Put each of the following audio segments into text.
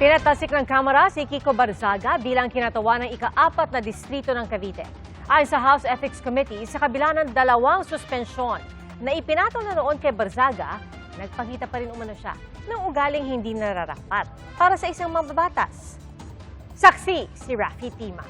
Pinatasik ng Kamara si Kiko Barzaga bilang kinatawa ng ika-4 na distrito ng Cavite. Ayon sa House Ethics Committee, sa kabila ng 2 suspensyon na ipinato na noon kay Barzaga, nagpakita pa rin umano siya ng ugaling hindi nararapat para sa isang mababatas. Saksi si Rafi Tima.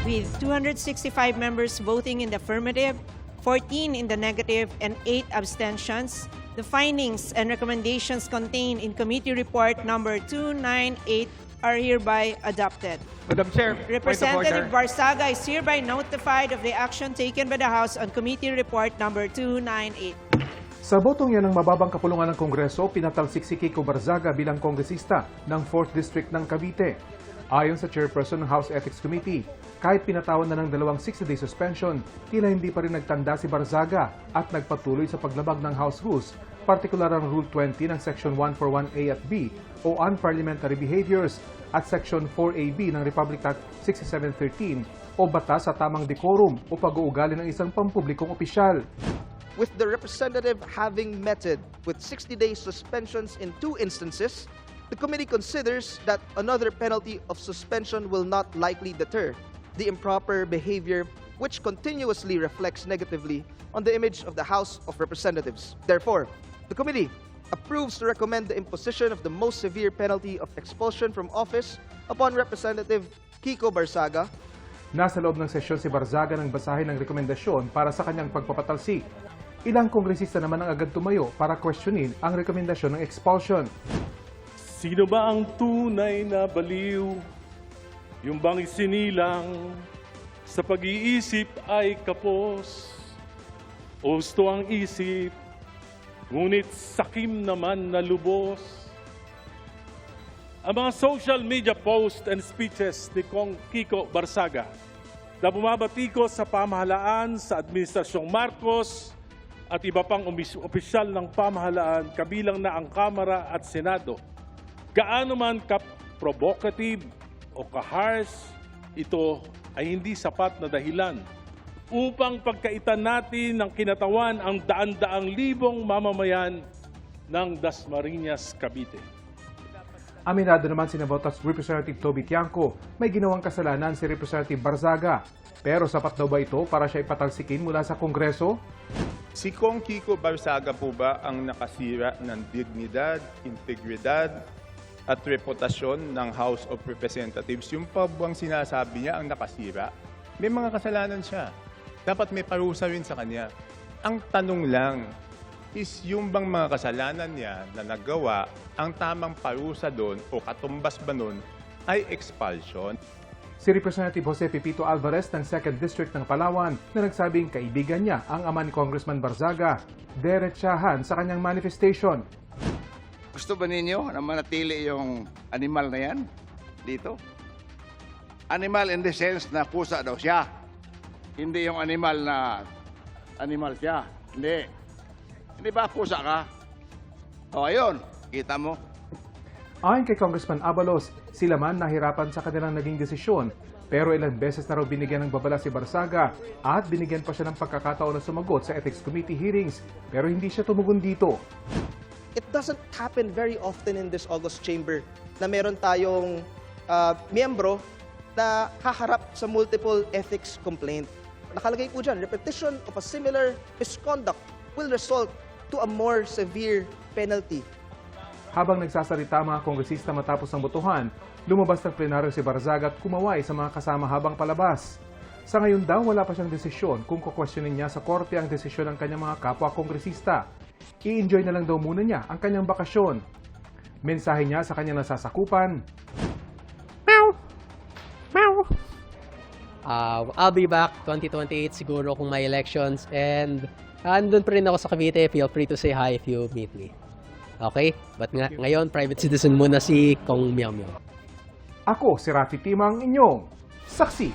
With 265 members voting in the affirmative, 14 in the negative, and 8 abstentions, the findings and recommendations contained in Committee Report number 298 are hereby adopted. Madam Chair, Representative Barzaga is hereby notified of the action taken by the House on Committee Report number 298. Sa botong yan ng mababang kapulungan ng Kongreso, pinatalsik si Kiko Barzaga bilang kongresista ng 4th District ng Cavite. Ayon sa chairperson ng House Ethics Committee, kahit pinatawan na ng 2 60-day suspension, tila hindi pa rin nagtanda si Barzaga at nagpatuloy sa paglabag ng House Rules, partikular ang Rule 20 ng Section 141A at B o Unparliamentary Behaviors at Section 4AB ng Republic Act 6713 o Batas sa Tamang Decorum o Pag-uugali ng isang pampublikong opisyal. With the representative having meted with 60-day suspensions in 2 instances, the committee considers that another penalty of suspension will not likely deter the improper behavior which continuously reflects negatively on the image of the House of Representatives. Therefore, the committee approves to recommend the imposition of the most severe penalty of expulsion from office upon Representative Kiko Barzaga. Nasa loob ng sesyon si Barzaga nang basahin ng rekomendasyon para sa kanyang pagpapatalsik. Ilang kongresista naman ang agad tumayo para questionin ang rekomendasyon ng expulsion. Sino ba ang tunay na baliw? Yung bang isinilang sa pag-iisip ay kapos? O gusto ang isip, ngunit sakim naman na lubos? Ang mga social media posts and speeches ni Kong Kiko Barzaga na bumabatikos sa pamahalaan sa Administrasyong Marcos at iba pang opisyal ng pamahalaan kabilang na ang Kamara at Senado, gaano man ka-provocative o ka-harsh, ito ay hindi sapat na dahilan upang pagkaitan natin ng kinatawan ang daan-daang libong mamamayan ng Dasmariñas, Cavite. Aminado naman si Navotas Representative Toby Tiangco, may ginawang kasalanan si Representative Barzaga. Pero sapat daw ba ito para siya ipatalsikin mula sa Kongreso? si Kong Kiko Barzaga po ba ang nakasira ng dignidad, integridad, at reputasyon ng House of Representatives? Yung pa bang sinasabi niya ang nakasira? May mga kasalanan siya. Dapat may parusa rin sa kanya. Ang tanong lang is yung bang mga kasalanan niya na nagawa, ang tamang parusa doon o katumbas ba doon ay expulsion? Si Representative Jose Pepito Alvarez ng 2nd District ng Palawan na nagsabing kaibigan niya ang ama ni Congressman Barzaga, derechahan sa kanyang manifestation. Gusto ba ninyo na manatili yung animal na yan dito? Animal in the sense na pusa daw siya. Hindi yung animal na animal siya. Hindi. Hindi ba pusa ka? O ayun, kita mo. Ayon kay Congressman Abalos, sila man nahirapan sa kanilang naging desisyon. Pero ilang beses na raw binigyan ng babala si Barzaga at binigyan pa siya ng pagkakataon na sumagot sa Ethics Committee hearings. Pero hindi siya tumugon dito. It doesn't happen very often in this August chamber na meron tayong miyembro na haharap sa multiple ethics complaint. Nakalagay po dyan, repetition of a similar misconduct will result to a more severe penalty. Habang nagsasalita ang mga kongresista matapos ang botohan, lumabas ng plenaryo si Barzaga at kumaway sa mga kasama habang palabas. Sa ngayon daw, wala pa siyang desisyon kung kukwestiyonin niya sa korte ang desisyon ng kanyang mga kapwa kongresista. I-enjoy na lang daw muna niya ang kanyang bakasyon. Mensahe niya sa kanyang nasasakupan, I'll be back 2028 siguro kung may elections, and andun pa rin ako sa Cavite. Feel free to say hi if you meet me. Okay? But ngayon, private citizen muna si Kong Miao Miao. Ako si Rafi Timang, inyong saksi.